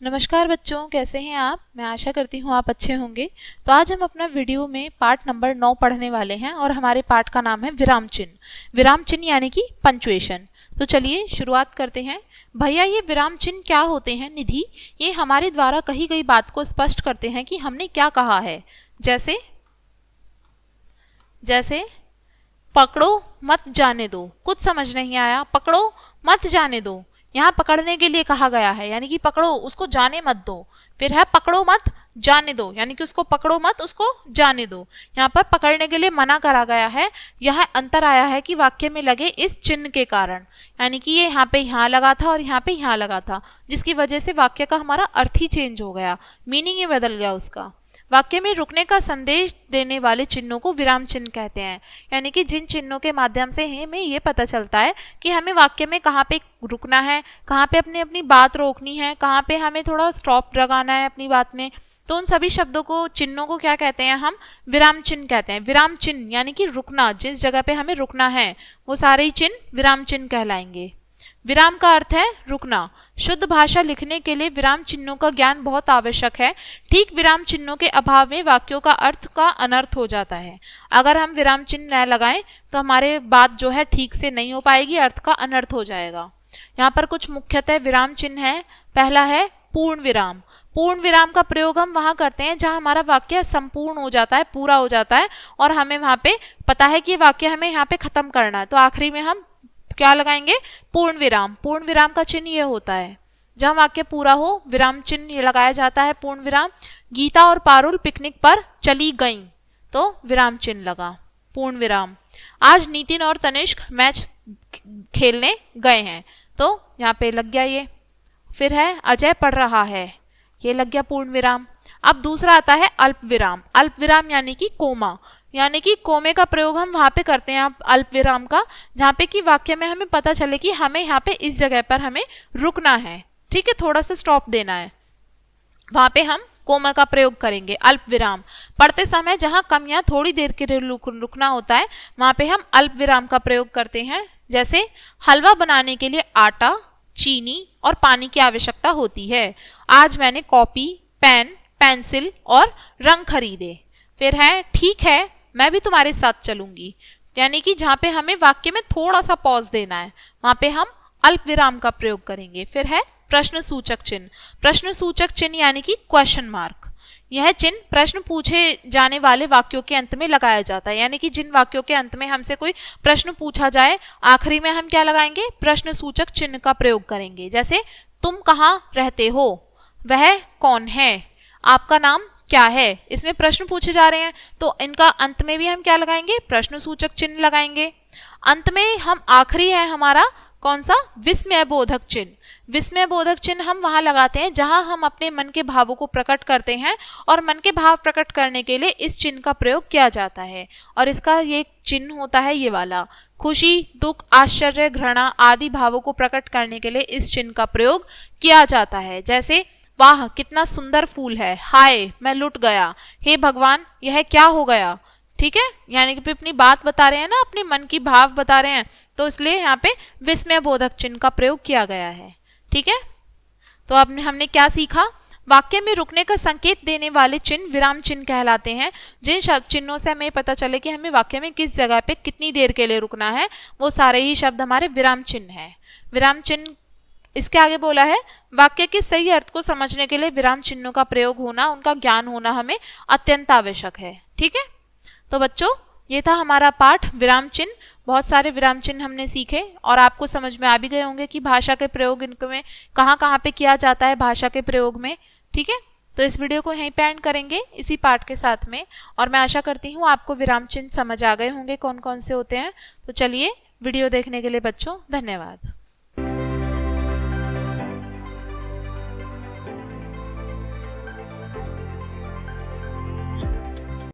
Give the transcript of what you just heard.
नमस्कार बच्चों, कैसे हैं आप। मैं आशा करती हूँ आप अच्छे होंगे। तो आज हम अपना वीडियो में पार्ट नंबर 9 पढ़ने वाले हैं और हमारे पार्ट का नाम है विराम चिन्ह। विराम चिन्ह यानी कि पंक्चुएशन। तो चलिए शुरुआत करते हैं। भैया ये विराम चिन्ह क्या होते हैं निधि? ये हमारे द्वारा कही गई बात को स्पष्ट करते हैं कि हमने क्या कहा है। जैसे पकड़ो मत जाने दो। कुछ समझ नहीं आया, पकड़ो मत जाने दो। यहाँ पकड़ने के लिए कहा गया है, यानी कि पकड़ो उसको जाने मत दो। फिर है पकड़ो मत जाने दो, यानी कि उसको पकड़ो मत उसको जाने दो। यहाँ पर पकड़ने के लिए मना करा गया है। यह अंतर आया है कि वाक्य में लगे इस चिन्ह के कारण, यानी कि ये यहाँ पे यहाँ लगा था और यहाँ पे यहाँ लगा था, जिसकी वजह से वाक्य का हमारा अर्थ ही चेंज हो गया, मीनिंग ही बदल गया उसका। वाक्य में रुकने का संदेश देने वाले चिन्हों को विराम चिन्ह कहते हैं, यानी कि जिन चिन्हों के माध्यम से हमें ये पता चलता है कि हमें वाक्य में कहाँ पे रुकना है, कहाँ पे अपनी बात रोकनी है, कहाँ पे हमें थोड़ा स्टॉप लगाना है अपनी बात में। तो उन सभी शब्दों को, चिन्हों को क्या कहते हैं? हम विराम चिन्ह कहते हैं। विराम चिन्ह यानी कि रुकना, जिस जगह पे हमें रुकना है वो सारे ही चिन्ह विराम चिन्ह कहलाएंगे। विराम का अर्थ है रुकना। शुद्ध भाषा लिखने के लिए विराम चिन्हों का ज्ञान बहुत आवश्यक है। ठीक विराम चिन्हों के अभाव में वाक्यों का अर्थ का अनर्थ हो जाता है। अगर हम विराम चिन्ह न लगाएं तो हमारे बात जो है ठीक से नहीं हो पाएगी, अर्थ का अनर्थ हो जाएगा। यहाँ पर कुछ मुख्यतः विराम चिन्ह है। पहला है पूर्ण विराम। पूर्ण विराम का प्रयोग हम वहां करते हैं जहां हमारा वाक्य संपूर्ण हो जाता है, पूरा हो जाता है और हमें वहां पे पता है कि वाक्य हमें यहाँ पे खत्म करना है, तो आखिरी में हम क्या लगाएंगे? पूर्ण विराम। पूर्ण विराम का चिन्ह ये होता है जहां वाक्य पूरा हो, विराम चिन्ह ये लगाया जाता है, पूर्ण विराम। गीता और पारुल पिकनिक पर चली गईं, तो विराम चिन्ह लगा, पूर्ण विराम। आज नितिन और तनिष्क मैच खेलने गए हैं, तो यहाँ पे लग गया ये। फिर है अजय पढ़ रहा है, ये लग गया पूर्ण विराम। अब दूसरा आता है अल्प विराम। अल्प विराम यानी कि कोमा, यानी कि कोमे का प्रयोग हम वहां पे करते हैं अल्प विराम का, जहाँ पे कि वाक्य में हमें पता चले कि हमें यहाँ पे इस जगह पर हमें रुकना है, ठीक है, थोड़ा सा स्टॉप देना है, वहां पे हम कोमा का प्रयोग करेंगे, अल्प विराम। पढ़ते समय जहां कम या थोड़ी देर के लिए रुकना होता है वहां पे हम अल्प विराम का प्रयोग करते हैं। जैसे हलवा बनाने के लिए आटा, चीनी और पानी की आवश्यकता होती है। आज मैंने कॉपी, पेन, पेंसिल और रंग खरीदे। फिर है ठीक है मैं भी तुम्हारे साथ चलूंगी, यानी कि जहां पे हमें वाक्य में थोड़ा सा पॉज देना है वहां पे हम अल्प विराम का प्रयोग करेंगे। फिर है प्रश्न सूचक चिन्ह। प्रश्न सूचक चिन्ह यानी कि क्वेश्चन मार्क। यह चिन्ह प्रश्न पूछे जाने वाले वाक्यों के अंत में लगाया जाता है, यानी कि जिन वाक्यों के अंत में हमसे कोई प्रश्न पूछा जाए आखिरी में हम क्या लगाएंगे? प्रश्न सूचक चिन्ह का प्रयोग करेंगे। जैसे तुम कहाँ रहते हो, वह कौन है, आपका नाम क्या है, इसमें प्रश्न पूछे जा रहे हैं, तो इनका अंत में भी हम क्या लगाएंगे? प्रश्न सूचक चिन्ह लगाएंगे। अंत में हम आखिरी है हमारा कौन सा? विस्मय बोधक चिन्ह। विस्मय बोधक चिन्ह हम वहां लगाते हैं जहां हम अपने मन के भावों को प्रकट करते हैं और मन के भाव प्रकट करने के लिए इस चिन्ह का प्रयोग किया जाता है। और इसका ये चिन्ह होता है ये वाला, खुशी, दुख, आश्चर्य, घृणा आदि भावों को प्रकट करने के लिए इस चिन्ह का प्रयोग किया जाता है। जैसे वाह कितना सुंदर फूल है, हाय मैं लुट गया, हे भगवान यह क्या हो गया, ठीक है, यानी कि अपनी बात बता रहे हैं ना, अपने मन की भाव बता रहे हैं, तो इसलिए यहाँ पे विस्मय बोधक चिन्ह का प्रयोग किया गया है, ठीक है। तो अब हमने क्या सीखा? वाक्य में रुकने का संकेत देने वाले चिन्ह विराम चिन्ह कहलाते हैं। जिन शब्द चिन्हों से हमें पता चले कि हमें वाक्य में किस जगह पे कितनी देर के लिए रुकना है वो सारे ही शब्द हमारे विराम चिन्ह है। विराम चिन्ह इसके आगे बोला है वाक्य के सही अर्थ को समझने के लिए विराम चिन्हों का प्रयोग होना, उनका ज्ञान होना हमें अत्यंत आवश्यक है, ठीक है। तो बच्चों ये था हमारा पाठ विराम चिन्ह। बहुत सारे विराम चिन्ह हमने सीखे और आपको समझ में आ भी गए होंगे कि भाषा के प्रयोग इनमें कहाँ कहाँ पे किया जाता है भाषा के प्रयोग में, ठीक है। तो इस वीडियो को यहीं पे एंड करेंगे इसी पाठ के साथ में, और मैं आशा करती हूँ आपको विराम चिन्ह समझ आ गए होंगे कौन कौन से होते हैं। तो चलिए वीडियो देखने के लिए बच्चों धन्यवाद।